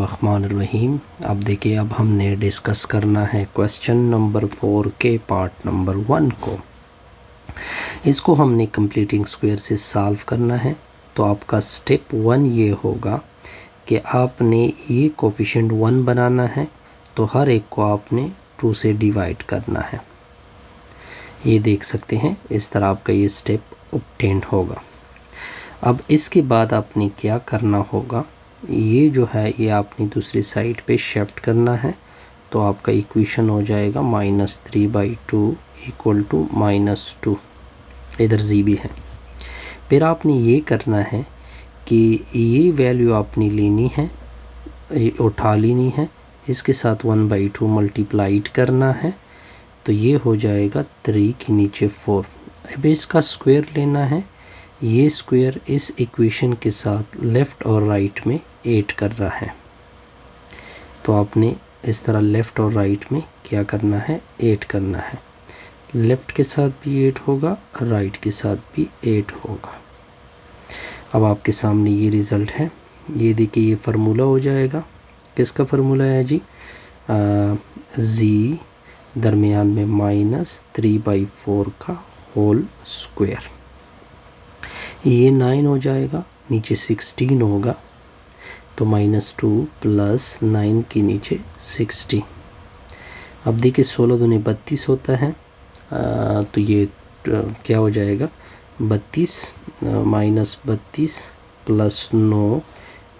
बिस्मिल्लाहिर्रहमानिर्रहीम। अब देखिए, अब हमने डिस्कस करना है क्वेश्चन नंबर 4 के पार्ट नंबर 1 को। इसको हमने कंप्लीटिंग स्क्वायर से सॉल्व करना है। तो आपका स्टेप 1 ये होगा कि आपने ये कोफिशिएंट 1 बनाना है, तो हर एक को आपने 2 से डिवाइड करना है। ये देख सकते हैं, इस तरह आपका ये स्टेप ऑब्टेन होगा। अब इसके बाद आपने क्या करना होगा, ये जो है ये आपने दूसरी साइड पे शिफ्ट करना है। तो आपका इक्वेशन हो जाएगा -3/2 इक्वल टू -2। इधर जी भी है। फिर आपने ये करना है कि ये वैल्यू आपने लेनी है, ये उठा लेनी है, इसके साथ 1/2 मल्टीप्लाइड करना है। तो ये हो जाएगा 3 के नीचे 4। अब इसका स्क्वायर लेना है। ये स्क्वायर इस इक्वेशन के साथ लेफ़्ट और राइट में 8 कर रहा है। तो आपने इस तरह लेफ़्ट और राइट में क्या करना है, 8 करना है। लेफ़्ट के साथ भी 8 होगा, राइट के साथ भी 8 होगा। अब आपके सामने ये रिज़ल्ट है। ये देखिए, ये फार्मूला हो जाएगा। किसका फार्मूला है जी? जी दरमियान में -3/4 का होल स्क्वायर। ये 9 हो जाएगा, नीचे 16 होगा। तो -2 + 9 के नीचे 60। अब देखिए 16 दूनी 32 होता है। तो ये क्या हो जाएगा, 32 -32 + 9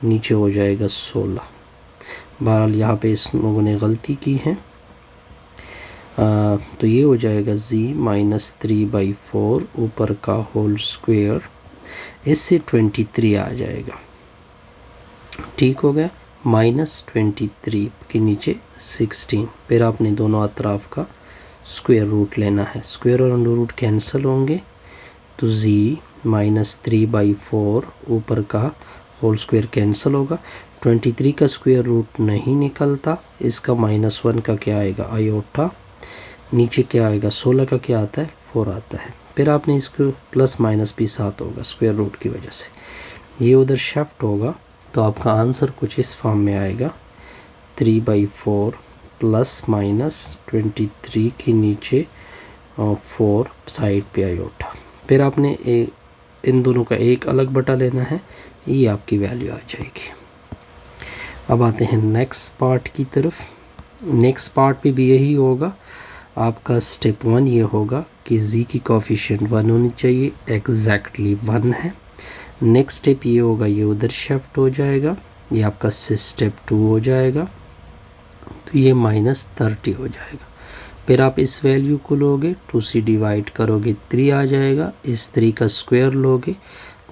नीचे हो जाएगा 16। बहरहाल यहाँ पे इस लोगों ने गलती की है। तो ये हो जाएगा जी -3/4 ऊपर का होल स्क्वायर, इससे 23 आ जाएगा। ठीक हो गया। -23 के नीचे 16। फिर आपने दोनों अतराफ का स्क्वायर रूट लेना है। स्क्वायर और अंडर रूट कैंसिल होंगे, तो जी -3/4 ऊपर का होल स्क्वायर कैंसिल होगा। 23 का स्क्वायर रूट नहीं निकलता। इसका -1 का क्या आएगा, आयोटा। नीचे क्या आएगा, 16 का क्या आता है, 4 आता है। फिर आपने इसको प्लस माइनस भी साथ होगा स्क्वायर रूट की वजह से। ये उधर शिफ्ट होगा, तो आपका आंसर कुछ इस फॉर्म में आएगा, 3/4 ± 23 के नीचे 4 साइड पे आयोटा। फिर आपने इन दोनों का एक अलग बटा लेना है, ये आपकी वैल्यू आ जाएगी। अब आते हैं नेक्स्ट पार्ट की तरफ। नेक्स्ट पार्ट पे भी यही होगा। आपका स्टेप 1 ये होगा कि जी की कोफिशिएंट 1 होनी चाहिए, एग्जैक्टली 1 है। नेक्स्ट स्टेप ये होगा, ये उधर शिफ्ट हो जाएगा, ये आपका स्टेप 2 हो जाएगा। तो ये -30 हो जाएगा। फिर आप इस वैल्यू को लोगे, 2 से डिवाइड करोगे, 3 आ जाएगा। इस 3 का स्क्वायर लोगे,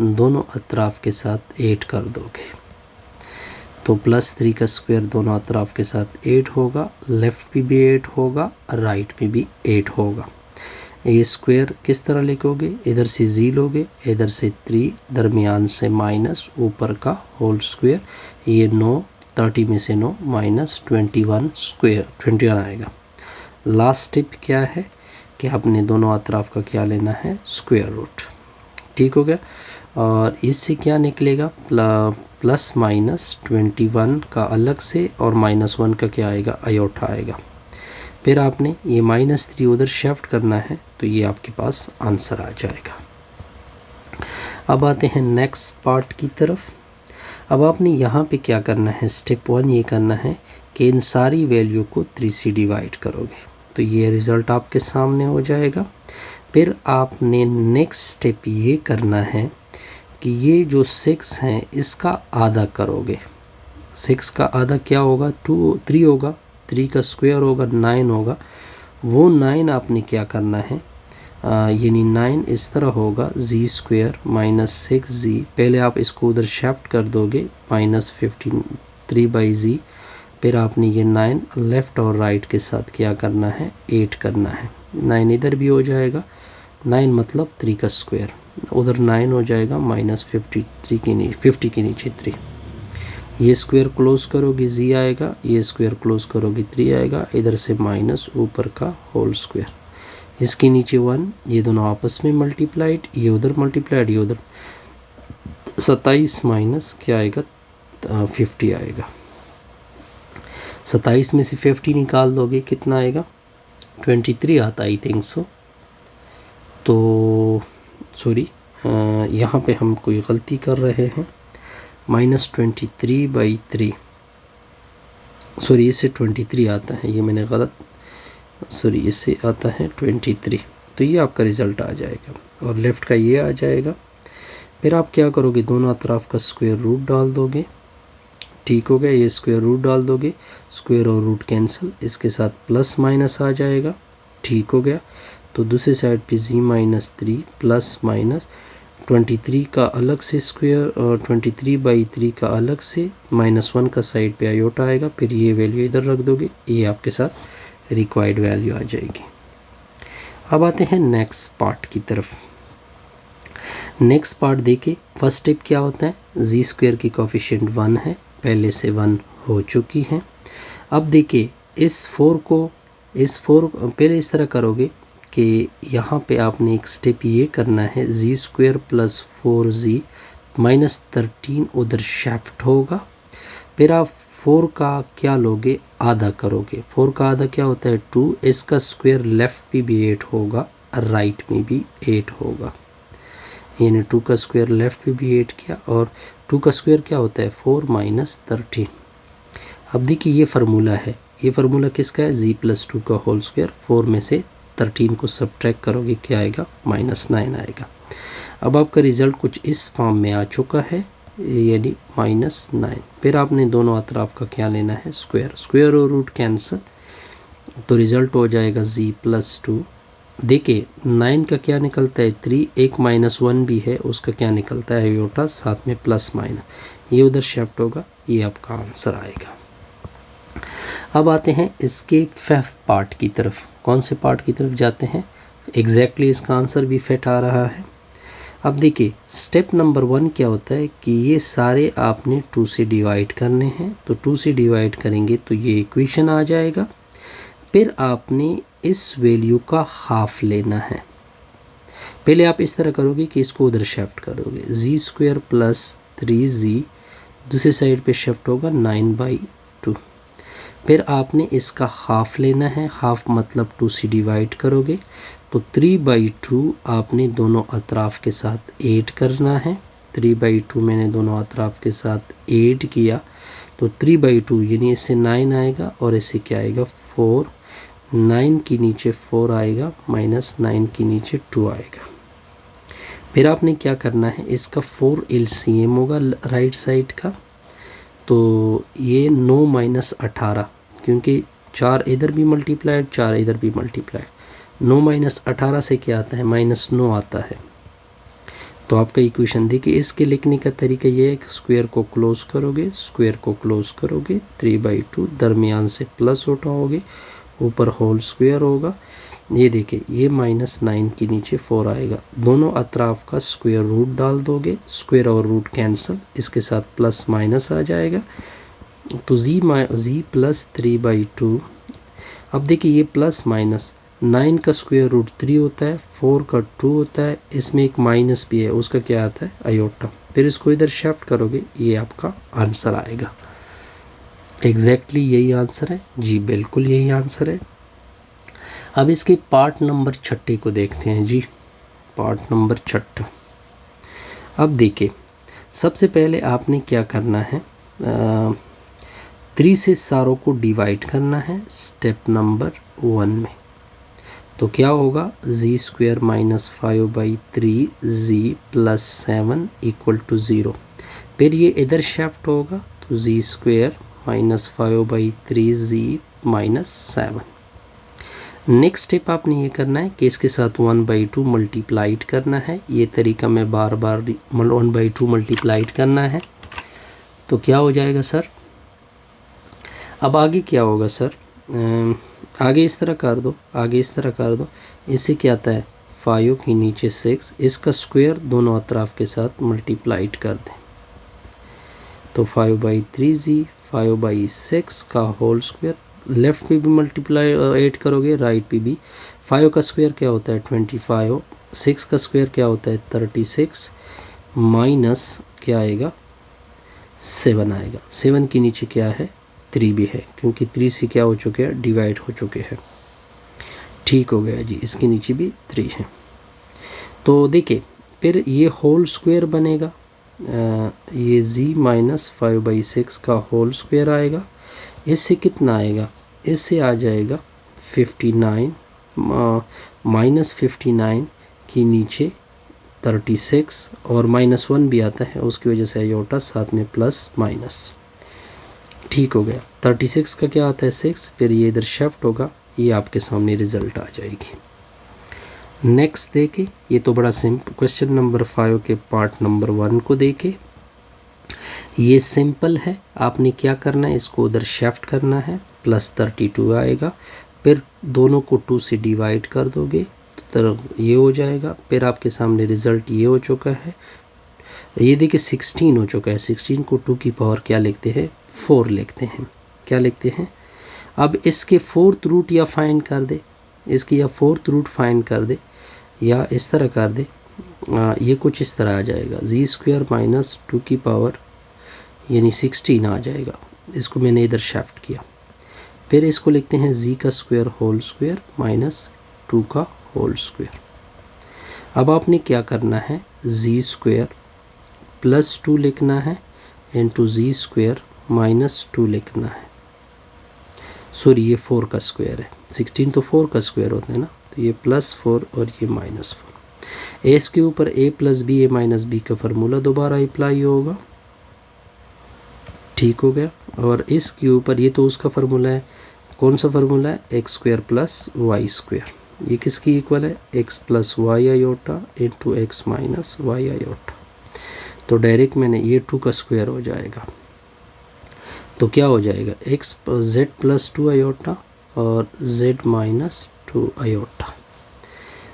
दोनों अतराफ के साथ 8 कर दोगे। तो +3 का स्क्वायर दोनों अतराफ के साथ 8 होगा। लेफ़्ट पे भी 8 होगा, राइट पे भी 8 होगा। ये स्क्वायर किस तरह लिखोगे, इधर से जी लोगे, इधर से 3, दरमियान से माइनस, ऊपर का होल स्क्वायर। ये 9, 30 में से 9 -21 स्क्वायर 21 आएगा। लास्ट स्टेप क्या है कि आपने दोनों अतराफ का क्या लेना है, स्क्वायर रूट। ठीक हो गया। और इससे क्या निकलेगा, +-21 का अलग से, और -1 का क्या आएगा, आयोटा आएगा। फिर आपने ये -3 उधर शिफ्ट करना है, तो ये आपके पास आंसर आ जाएगा। अब आते हैं नेक्स्ट पार्ट की तरफ। अब आपने यहाँ पे क्या करना है, स्टेप 1 ये करना है कि इन सारी वैल्यू को 3 से डिवाइड करोगे, तो ये रिज़ल्ट आपके सामने हो जाएगा। फिर आपने नेक्स्ट स्टेप ये करना है कि ये जो 6 हैं इसका आधा करोगे। 6 का आधा क्या होगा, 3 होगा। 3 का स्क्वायर होगा, 9 होगा। वो 9 आपने क्या करना है, यानी 9 इस तरह होगा, जी² -6g। पहले आप इसको उधर शिफ्ट कर दोगे, -53/z। फिर आपने ये 9 लेफ़्ट और राइट के साथ क्या करना है, 8 करना है। 9 इधर भी हो जाएगा, 9 मतलब 3 का स्क्वायर, उधर 9 हो जाएगा, -50 के नीचे 3। ये स्क्वायर क्लोज करोगे, जी आएगा। ये स्क्वायर क्लोज करोगे, 3 आएगा। इधर से माइनस, ऊपर का होल स्क्वायर, इसके नीचे 1। ये दोनों आपस में मल्टीप्लाइड, ये उधर मल्टीप्लाइड, ये उधर। 27 माइनस क्या आएगा, 50 आएगा। 27 में से 50 निकाल दोगे कितना आएगा, 23 आता, आई थिंक सो। तो सॉरी, यहाँ पे हम कोई गलती कर रहे हैं, -23/3, सॉरी इससे 23 आता है, ये मैंने गलत, सॉरी इससे आता है 23। तो ये आपका रिज़ल्ट आ जाएगा और लेफ़्ट का ये आ जाएगा। फिर आप क्या करोगे, दोनों अतराफ का स्क्वायर रूट डाल दोगे, ठीक हो गया। ये स्क्वायर रूट डाल दोगे, स्क्वायर और रूट कैंसिल, इसके साथ प्लस माइनस आ जाएगा, ठीक हो गया। तो दूसरी साइड पे z-3 प्लस माइनस 23 का अलग से स्क्वायर और 23/3 का अलग से, -1 का साइड पे आयोटा आएगा, फिर ये वैल्यू इधर रख दोगे, ये आपके साथ रिक्वायर्ड वैल्यू आ जाएगी। अब आते हैं नेक्स्ट पार्ट की तरफ। नेक्स्ट पार्ट देखिए, फर्स्ट स्टेप क्या होता है, z² की कोफिशिएंट 1 है, पहले से 1 हो चुकी है। अब देखिए इस 4 पहले इस तरह करोगे कि यहाँ पे आपने एक स्टेप ये करना है, z² + 4z -13 उधर शिफ्ट होगा। फिर आप 4 का क्या लोगे, आधा करोगे। 4 का आधा क्या होता है, 2, इसका स्क्वायर लेफ़्ट में भी 8 होगा, राइट में भी 8 होगा, यानी 2 का स्क्वायर लेफ़्ट में भी 8 किया, और 2 का स्क्वायर क्या होता है, 4 - 13। अब देखिए ये फार्मूला है, ये फार्मूला किसका है, z + 2 का होल स्क्वायर, 4 में से 13 को सब्ट्रैक्ट करोगे क्या आएगा, -9 आएगा। अब आपका रिज़ल्ट कुछ इस फॉर्म में आ चुका है, यानी -9। फिर आपने दोनों अतराफ का क्या लेना है, स्क्वायर और रूट कैंसिल, तो रिज़ल्ट हो जाएगा z + 2। देखिए 9 का क्या निकलता है, 3, एक -1 भी है, उसका क्या निकलता है, आयोटा, साथ में प्लस माइनस, ये उधर शिफ्ट होगा, ये आपका आंसर आएगा। अब आते हैं इसके 5th पार्ट की तरफ। कौन से पार्ट की तरफ जाते हैं, एग्जैक्टली इसका आंसर भी फिट आ रहा है। अब देखिए स्टेप नंबर 1 क्या होता है कि ये सारे आपने 2 से डिवाइड करने हैं, तो 2 से डिवाइड करेंगे तो ये इक्वेशन आ जाएगा। फिर आपने इस वैल्यू का हाफ लेना है। पहले आप इस तरह करोगे कि इसको उधर शिफ्ट करोगे, z² + 3z दूसरी साइड पे शिफ्ट होगा 9/2। फिर आपने इसका हाफ लेना है, हाफ मतलब 2 से डिवाइड करोगे तो 3/2 आपने दोनों अतराफ के साथ ऐड करना है। 3/2 मैंने दोनों अतराफ के साथ ऐड किया तो 3/2 यानी इससे 9 आएगा और इससे क्या आएगा, 4, 9 के नीचे 4 आएगा, -9 के नीचे 2 आएगा। फिर आपने क्या करना है, इसका 4 LCM होगा राइट साइड का, तो ये 9 - 18, क्योंकि 4 इधर भी मल्टीप्लाइड, 4 इधर भी मल्टीप्लाइड, 9 - 18 से क्या आता है, -9 आता है। तो आपका इक्वेशन देखिए, इसके लिखने का तरीका ये है कि स्क्वायर को क्लोज करोगे 3/2, दरमियान से प्लस उठाओगे, ऊपर होल स्क्वायर होगा। ये देखिए ये -9 के नीचे 4 आएगा, दोनों अतराफ का स्क्वायर रूट डाल दोगे, स्क्वायर और रूट कैंसिल, इसके साथ प्लस माइनस आ जाएगा, तो z + 3/2। अब देखिए ये प्लस माइनस, 9 का स्क्वायर रूट 3 होता है, 4 का 2 होता है, इसमें एक माइनस भी है, उसका क्या आता है, आयोटा। फिर इसको इधर शिफ्ट करोगे, ये आपका आंसर आएगा। एग्जैक्टली यही आंसर है जी, बिल्कुल यही आंसर है। अब इसके पार्ट नंबर 6 को देखते हैं जी, पार्ट नंबर 6। अब देखिए सबसे पहले आपने क्या करना है, 3 से सारों को डिवाइड करना है स्टेप नंबर 1 में। तो क्या होगा, z² - 5/3z + 7 = 0। फिर ये इधर शिफ्ट होगा तो z² - 5/3z - 7। नेक्स्ट स्टेप आपने ये करना है कि इसके साथ 1/2 मल्टीप्लाइड करना है। ये तरीका मैं बार 1/2 मल्टीप्लाइड करना है, तो क्या हो जाएगा सर। अब आगे क्या होगा सर, आगे इस तरह कर दो, इससे क्या आता है, 5 के नीचे 6, इसका स्क्वायर दोनों अतराफ के साथ मल्टीप्लाइड कर दें, तो 5/3z 5/6 का होल स्क्वायर, लेफ़्ट पे भी मल्टीप्लाई 8 करोगे, राइट पे भी। 5 का स्क्वायर क्या होता है, 25, 6 का स्क्वायर क्या होता है, 36, माइनस क्या आएगा, 7 आएगा, 7 के नीचे क्या है, 3 भी है, क्योंकि 3 से क्या हो चुके हैं, डिवाइड हो चुके हैं। ठीक हो गया जी, इसके नीचे भी 3 है। तो देखिए फिर ये होल स्क्वायर बनेगा, ये z माइनस 5/6 का होल स्क्वायर आएगा। इससे कितना आएगा, इससे आ जाएगा 59 माइनस 59 के नीचे 36 और -1 भी आता है, उसकी वजह से आयोटा साथ में प्लस माइनस। ठीक हो गया, 36 का क्या आता है 6, फिर ये इधर शिफ्ट होगा, ये आपके सामने रिजल्ट आ जाएगी। नेक्स्ट देखे, ये तो बड़ा सिंपल क्वेश्चन नंबर 5 के पार्ट नंबर 1 को देखे। ये सिंपल है, आपने क्या करना है, इसको उधर शिफ्ट करना है, प्लस 32 आएगा, फिर दोनों को 2 से डिवाइड कर दोगे तो ये हो जाएगा। फिर आपके सामने रिज़ल्ट ये हो चुका है, ये देखिए 16 हो चुका है। 16 को 2 की पावर क्या लिखते हैं, 4 लिखते हैं। क्या लिखते हैं, अब इसके 4th रूट या फाइंड कर दे, इसकी या 4th रूट फाइंड कर दे, या इस तरह कर दे, ये कुछ इस तरह आ जाएगा, z² माइनस 2 की पावर यानी 16 आ जाएगा। इसको मैंने इधर शिफ्ट किया, फिर इसको लिखते हैं z का स्क्वायर होल स्क्वायर माइनस 2 का होल स्क्वायर। अब आपने क्या करना है, z² प्लस 2 लिखना है इंटू z² माइनस 2 लिखना है। सॉरी, ये 4 का स्क्वायर है, 16 तो 4 का स्क्वायर होता है ना, तो ये +4 और ये -4। एस के ऊपर a plus B A minus B का फार्मूला दोबारा अप्लाई होगा। ठीक हो गया, और इसके ऊपर ये तो उसका फार्मूला है, कौन सा फार्मूला है, x² प्लस y²। ये किसकी इक्वल है, x plus Y iota into X minus Y iota. तो डायरेक्ट मैंने ये 2 का स्क्वायर हो जाएगा, तो क्या हो जाएगा, z प्लस 2 आयोटा और z माइनस 2 आयोटा।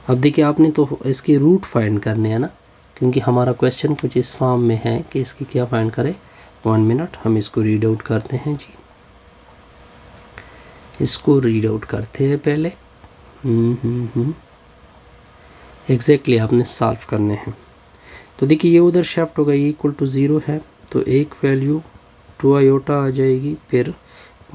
अब देखिए आपने तो इसके रूट फाइंड करने हैं ना, क्योंकि हमारा क्वेश्चन कुछ इस फॉर्म में है कि इसकी क्या फाइंड करें। 1 मिनट, हम इसको रीड आउट करते हैं जी, इसको रीड आउट करते हैं पहले। एग्जैक्टली आपने सॉल्व करने हैं। तो देखिए ये उधर शिफ्ट होगा, ये इक्वल टू 0 है, तो एक वैल्यू 2 आयोटा आ जाएगी, फिर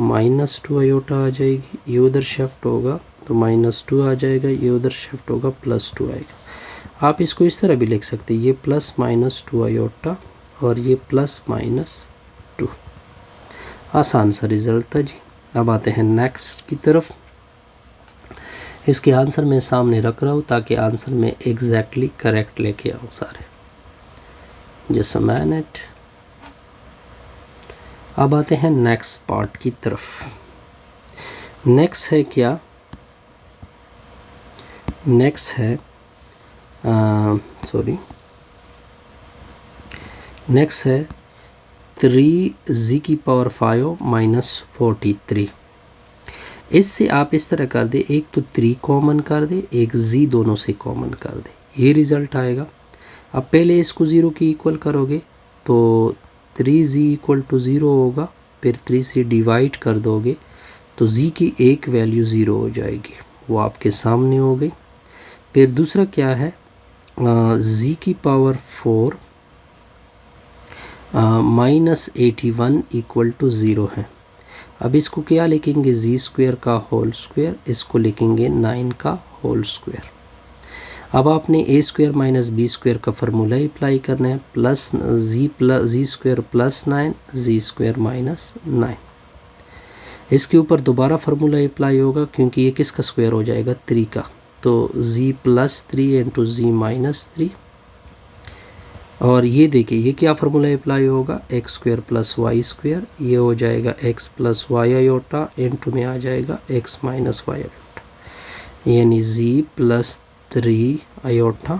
-2 आयोटा आ जाएगी, ये उधर शिफ्ट होगा तो -2 आ जाएगा, ये उधर शिफ्ट होगा +2 आएगा। आप इसको इस तरह भी लिख सकते हैं, ये +-2 आयोटा और ये +-2। आसान सा रिज़ल्ट था जी। अब आते हैं नेक्स्ट की तरफ। इसके आंसर मैं सामने रख रहा हूँ ताकि आंसर में एग्जैक्टली करेक्ट लेके आऊँ सारे। Just a minute. अब आते हैं नेक्स्ट पार्ट की तरफ। नेक्स्ट है क्या, नेक्स्ट है नेक्स्ट है 3z की पावर 5 माइनस 43। इससे आप इस तरह कर दे, एक तो 3 कॉमन कर दे, एक z दोनों से कॉमन कर दे, ये रिज़ल्ट आएगा। अब पहले इसको 0 की इक्वल करोगे तो 3z इक्वल टू 0 होगा, फिर 3 से डिवाइड कर दोगे तो z की एक वैल्यू 0 हो जाएगी, वो आपके सामने हो गई। फिर दूसरा क्या है, z की पावर 4 -81 इक्वल टू 0 है। अब इसको क्या लिखेंगे, z² का होल स्क्वायर, इसको लिखेंगे 9 का होल स्क्वायर। अब आपने a² माइनस b² का फार्मूला अप्लाई करना है, plus z² plus 9 z² minus 9। इसके ऊपर दोबारा फार्मूला अप्लाई होगा, क्योंकि ये किसका स्क्वायर हो जाएगा, 3 का, तो z plus 3 into z minus 3। और ये देखिए ये क्या फार्मूला अप्लाई होगा, x² प्लस y², ये हो जाएगा x plus Y iota into में आ जाएगा x माइनस वाई आयोटा, यानी z plus 3 iota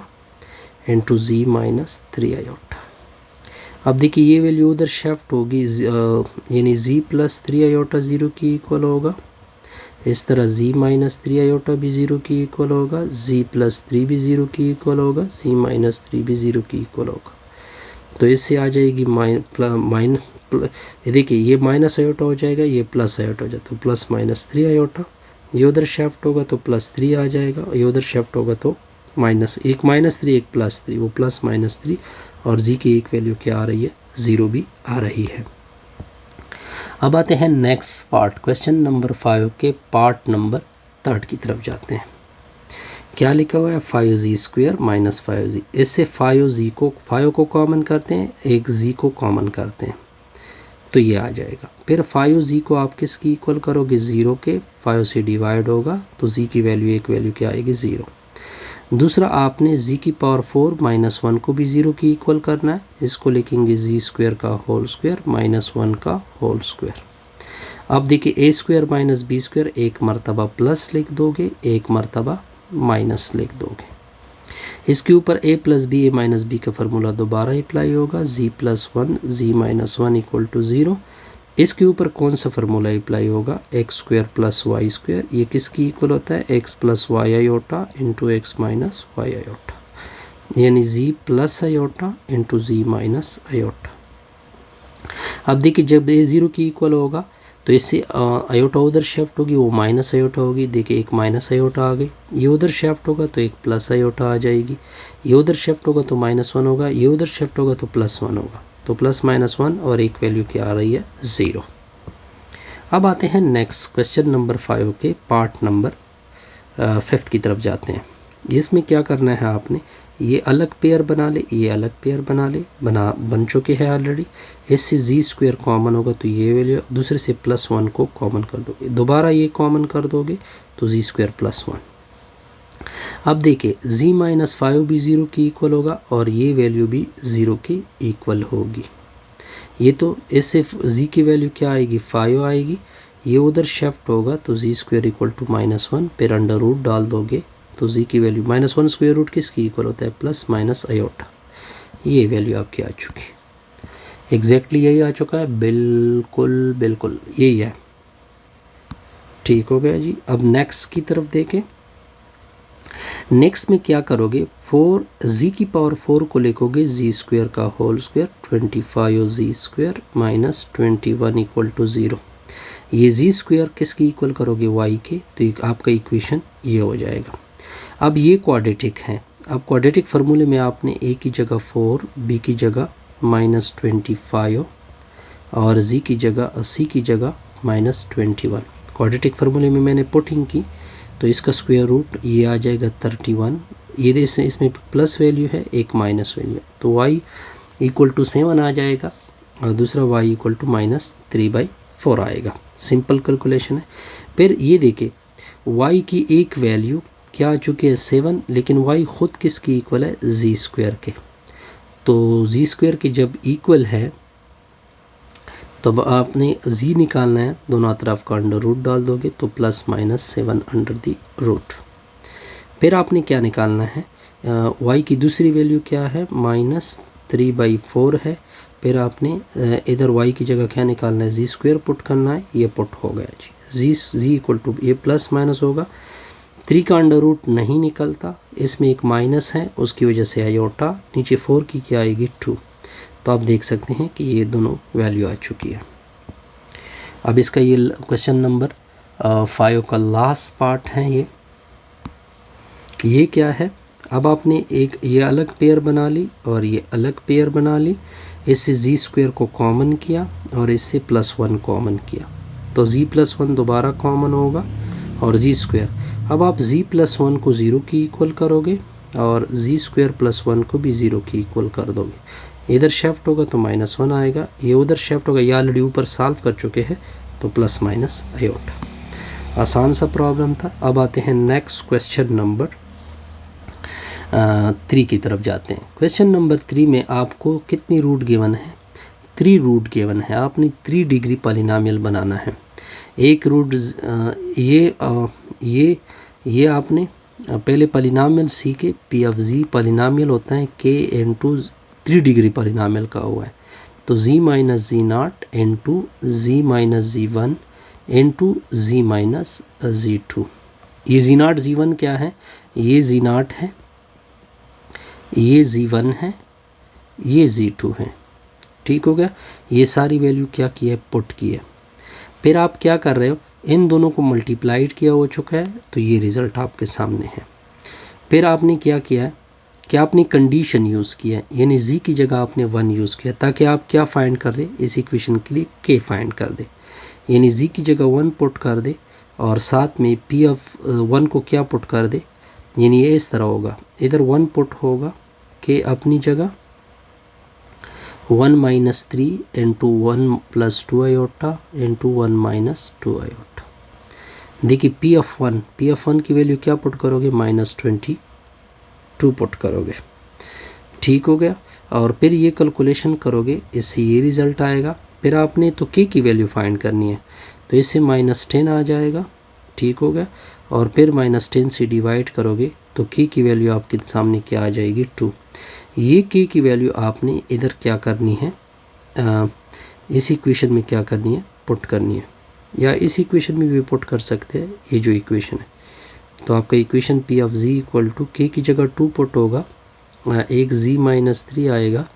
into z minus 3 iota. अब देखिए ये वैल्यू उधर शिफ्ट होगी, यानी z प्लस 3 आयोटा 0 की इक्वल होगा, इस तरह z माइनस 3 आयोटा भी 0 की इक्वल होगा, z प्लस 3 भी 0 की इक्वल होगा, z माइनस 3 भी 0 की इक्वल होगा। तो इससे आ जाएगी देखिए ये माइनस आयोटा हो जाएगा, ये प्लस आयोटा हो जाता है, प्लस -3 आयोटा, ये उधर शिफ्ट होगा तो +3 आ जाएगा, ये उधर शिफ्ट होगा तो -3 एक +3 वो +-3, और z की एक वैल्यू क्या आ रही है, 0 भी आ रही है। अब आते हैं नेक्स्ट पार्ट, क्वेश्चन नंबर 5 के पार्ट नंबर 3 की तरफ जाते हैं। क्या लिखा हुआ है 5z² माइनस 5z। इससे 5 को कॉमन करते हैं, एक z को कॉमन करते हैं तो ये आ जाएगा। फिर 5z को आप किसकी इक्वल करोगे, 0 के। 5 से डिवाइड होगा तो z की वैल्यू एक वैल्यू क्या आएगी, 0। दूसरा आपने z की पावर 4 माइनस 1 को भी 0 की इक्वल करना है। इसको लिखेंगे z² का होल स्क्वायर माइनस 1 का होल स्क्वायर। अब देखिए a² माइनस b², एक मरतबा प्लस लिख दोगे, एक मरतबा माइनस लिख दोगे। इसके ऊपर a plus B A minus B का फार्मूला दोबारा अप्लाई होगा, z plus 1 z minus 1 equal to 0। इसके ऊपर कौन सा फार्मूला अप्लाई होगा, x² प्लस y²। ये किसकी इक्वल होता है, x plus Y iota into X minus Y iota, यानी z plus iota into z minus iota. अब देखिए जब a 0 की इक्वल होगा तो इससे आयोटा उधर शिफ्ट होगी, वो माइनस आयोटा होगी। देखिए एक माइनस आयोटा आ गई, ये उधर शिफ्ट होगा तो एक प्लस आयोटा आ जाएगी। ये उधर शिफ्ट होगा तो माइनस 1 होगा, ये उधर शिफ्ट होगा तो प्लस 1 होगा। तो प्लस माइनस 1 और एक वैल्यू क्या आ रही है, 0। अब आते हैं नेक्स्ट क्वेश्चन नंबर 5 के पार्ट नंबर 5 की तरफ जाते हैं। इसमें क्या करना है आपने, ये अलग पेयर बना ले, ये अलग पेयर बन चुके हैं ऑलरेडी। इससे z² कॉमन होगा तो ये वैल्यू, दूसरे से प्लस 1 को कॉमन कर दोगे, दोबारा ये कॉमन कर दोगे तो z² प्लस 1। अब देखिए z माइनस 5 भी 0 की इक्वल होगा और ये वैल्यू भी 0 की इक्वल होगी। ये तो इससे z की वैल्यू क्या आएगी, 5 आएगी। ये उधर शिफ्ट होगा तो z² इक्वल टू माइनस 1, फिर अंडर रूट डाल दोगे तो z की वैल्यू माइनस 1 स्क्वायर रूट किसकी इक्वल होता है, प्लस माइनस आयोटा। ये वैल्यू आपकी आ चुकी है, एग्जैक्टली यही आ चुका है, बिल्कुल बिल्कुल यही है। ठीक हो गया जी। अब नेक्स्ट की तरफ देखें। नेक्स्ट में क्या करोगे, 4z की पावर 4 को लिखोगे z² का whole square 25z² minus 21 equal to 0। ये z² किसकी इक्वल करोगे, y के, तो आपका इक्वेशन ये हो जाएगा। अब ये क्वाड्रेटिक है। अब क्वाड्रेटिक फार्मूले में आपने a की जगह 4, b की जगह माइनस 25 और z की जगह c की जगह माइनस 21 क्वाड्रेटिक फार्मूले में मैंने पुटिंग की तो इसका स्क्वायर रूट ये आ जाएगा 31। ये इसमें प्लस वैल्यू है, एक माइनस वैल्यू है, तो y इक्वल टू 7 आ जाएगा और दूसरा y इक्वल टू माइनस 3/4 आएगा। सिंपल कैलकुलेशन है। फिर ये देखिए y की एक वैल्यू क्या आ चुकी है, 7, लेकिन y ख़ुद किसकी इक्वल है, z² के। तो z² के जब इक्वल है तब आपने z निकालना है, दोनों तरफ का अंडर रूट डाल दोगे तो plus minus 7 under the root. फिर आपने क्या निकालना है, y की दूसरी वैल्यू क्या है, माइनस 3/4 है। फिर आपने इधर y की जगह क्या निकालना है, z² पुट करना है, ये पुट हो गया जी। z इक्वल टू ये प्लस माइनस होगा, 3 का अंडर रूट नहीं निकलता, इसमें एक माइनस है उसकी वजह से आयोटा, नीचे 4 की क्या आएगी, 2। तो आप देख सकते हैं कि ये दोनों वैल्यू आ चुकी है। अब इसका ये क्वेश्चन नंबर 5 का लास्ट पार्ट है। ये क्या है, अब आपने एक ये अलग पेयर बना ली और ये अलग पेयर बना ली। इससे z² को कॉमन किया और इससे प्लस 1 कॉमन किया तो z प्लस 1 दोबारा कॉमन होगा और z²। अब आप z प्लस 1 को 0 की इक्वल करोगे और z² प्लस 1 को भी 0 की इक्वल कर दोगे। इधर शिफ्ट होगा तो माइनस 1 आएगा, ये उधर शिफ्ट होगा, ये ऑलरेडी ऊपर सॉल्व कर चुके हैं तो प्लस माइनस आयोटा। आसान सा प्रॉब्लम था। अब आते हैं नेक्स्ट क्वेश्चन नंबर 3 की तरफ जाते हैं। क्वेश्चन नंबर 3 में आपको कितनी रूट गिवन है, 3 रूट गिवन है। आपने 3 डिग्री पॉलिनोमियल बनाना है। एक रूट ये आपने पहले पॉलिनोमियल सीखे, पी ऑफ जी पॉलिनोमियल होता है k इंटू 3 डिग्री पॉलिनोमियल का हुआ है तो z minus z0 into z minus z1 into z minus z2। ये z0 z1 क्या है, ये z0 है, ये z1 है, ये z2 है। ठीक हो गया। ये सारी वैल्यू क्या की है, पुट की है। फिर आप क्या कर रहे हो, इन दोनों को मल्टीप्लाइड किया हो चुका है तो ये रिज़ल्ट आपके सामने है। फिर आपने क्या किया है कि आपने कंडीशन यूज़ किया है, यानी z की जगह आपने 1 यूज़ किया ताकि आप क्या फाइंड कर रहे, इस इक्वेशन के लिए k फाइंड कर दे। यानी z की जगह 1 पुट कर दे और साथ में p ऑफ 1 को क्या पुट कर दे, यानी ये इस तरह होगा, इधर 1 पुट होगा k अपनी जगह 1 minus 3 into 1 plus 2 iota into 1 minus 2 iota. देखिए p ऑफ 1 की वैल्यू क्या पुट करोगे, -22 पुट करोगे। ठीक हो गया। और फिर ये कैलकुलेशन करोगे, इससे ये रिज़ल्ट आएगा। फिर आपने तो k की वैल्यू फाइंड करनी है, तो इससे -10 आ जाएगा। ठीक हो गया। और फिर -10 से डिवाइड करोगे तो k की वैल्यू आपके सामने क्या आ जाएगी, 2। ये k की वैल्यू आपने इधर क्या करनी है, इस इक्वेशन में क्या करनी है, पुट करनी है, या इस इक्वेशन में भी पुट कर सकते हैं, ये जो इक्वेशन है। तो आपका equation p of z equal to k की जगह 2 पुट होगा, एक z माइनस 3 आएगा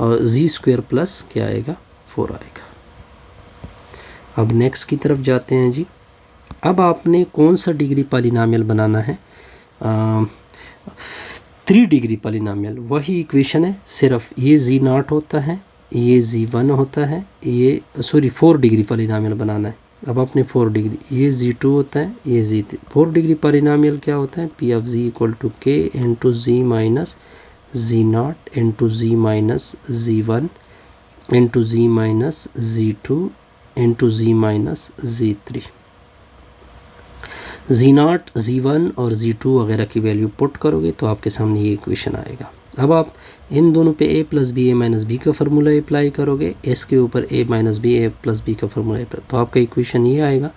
और z स्क्वायर प्लस क्या आएगा, 4 आएगा। अब नेक्स्ट की तरफ जाते हैं जी। अब आपने कौन सा डिग्री पॉलिनॉमियल बनाना है, 3 डिग्री पॉलिनॉमियल। वही इक्वेशन है, सिर्फ ये z0 होता है, ये z1 होता है, ये 4 डिग्री पॉलिनॉमियल बनाना है। अब आपने 4 डिग्री, ये z2 होता है, ये z3। 4 डिग्री पॉलिनॉमियल क्या होता है, p of z equal to k into z minus z0 into z minus z1 into z minus z2 into z minus z3। z0, z1 और z2 वगैरह की वैल्यू पुट करोगे तो आपके सामने ये इक्वेशन आएगा। अब आप इन दोनों पे a plus B A minus B का फार्मूला अप्लाई करोगे, s के ऊपर a minus B A plus B का फार्मूला अप्लाई, तो आपका इक्वेशन ये आएगा।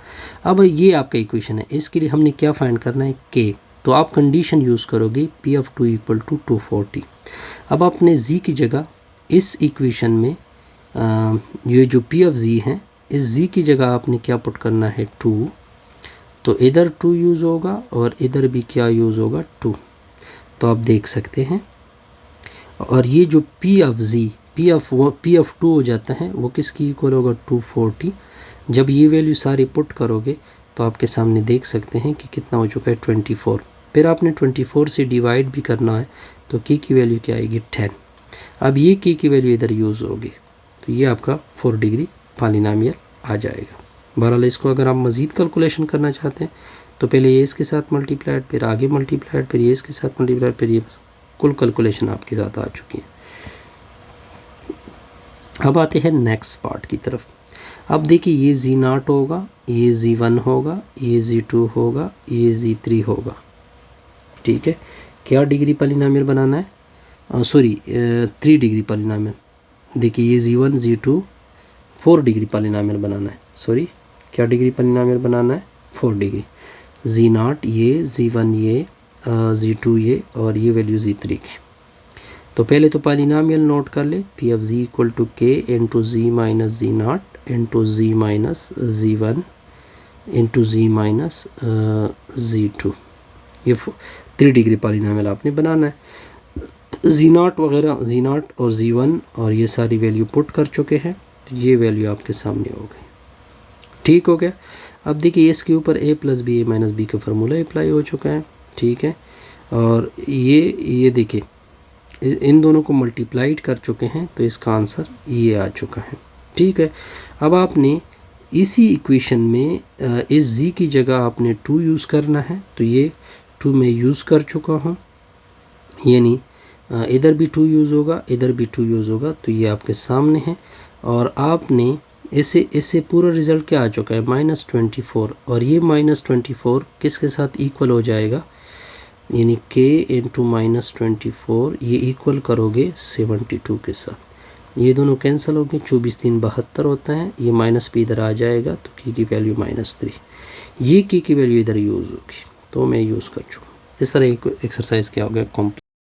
अब ये आपका इक्वेशन है, इसके लिए हमने क्या फाइंड करना है, k। तो आप कंडीशन यूज़ करोगे p ऑफ 2 इक्वल टू 240। अब आपने z की जगह इस इक्वेशन में ये जो p ऑफ z है, इस z की जगह आपने क्या पुट करना है, 2। तो इधर 2 यूज़ होगा और इधर भी क्या यूज़ होगा, 2। तो आप देख सकते हैं। और ये जो p of z, p of 2 हो जाता है, वो किसकी इक्वल होगा, 240। जब ये वैल्यू सारी पुट करोगे तो आपके सामने देख सकते हैं कि कितना हो चुका है, 24। फिर आपने 24 से डिवाइड भी करना है, तो k की वैल्यू क्या आएगी, 10। अब ये k की वैल्यू इधर यूज़ होगी, तो ये आपका 4 डिग्री पॉलिनॉमियल आ जाएगा। बहरहाल इसको अगर आप मज़ीद कैलकुलेशन करना चाहते हैं तो पहले ये इसके साथ मल्टीप्लाइड, फिर आगे मल्टीप्लाइड, फिर ये इसके साथ मल्टीप्लाइड, फिर ये कुल कैलकुलेशन आपके साथ आ चुकी है। अब आते हैं नेक्स्ट पार्ट की तरफ। अब देखिए ये z0 होगा, ये z1 होगा, ये z2 होगा, ये z3 होगा। ठीक है, क्या डिग्री पॉलिनॉमियल बनाना है, 3 डिग्री पॉलिनॉमियल। देखिए ये z1 z2 4 डिग्री पॉलिनॉमियल बनाना है, क्या डिग्री पॉलिनॉमियल बनाना है, 4 डिग्री। z0 ये, z1 ये, z2 ये, और ये वैल्यू z3 की। तो पहले तो पॉलिनॉमियल नोट कर ले, p of z equal to k into z minus z0 into z minus z1 into z minus z2। ये 3 डिग्री पॉलिनॉमियल आपने बनाना है। z0 वगैरह, z0 और z1 और ये सारी वैल्यू पुट कर चुके हैं, तो ये वैल्यू आपके सामने हो गई। ठीक हो गया। अब देखिए इसके ऊपर a plus B A minus B का फार्मूला अप्लाई हो चुका है। ठीक है, और ये देखिए इन दोनों को मल्टीप्लाइड कर चुके हैं, तो इसका आंसर ये आ चुका है। ठीक है, अब आपने इसी इक्वेशन में इस z की जगह आपने 2 यूज़ करना है, तो ये 2 मैं यूज़ कर चुका हूँ, यानी इधर भी 2 यूज़ होगा, इधर भी 2 यूज़ होगा, तो ये आपके सामने है। और आपने इससे पूरा रिज़ल्ट क्या आ चुका है, -24, और ये -24 किसके साथ इक्वल हो जाएगा, यानी k इंटू -24, ये इक्वल करोगे 72 के साथ। ये दोनों कैंसिल हो गए, 24 3 72 होता है, ये माइनस भी इधर आ जाएगा, तो k की वैल्यू -3। ये k की वैल्यू इधर यूज़ होगी, तो मैं यूज़ कर चुका। इस तरह एक एक्सरसाइज क्या हो गया,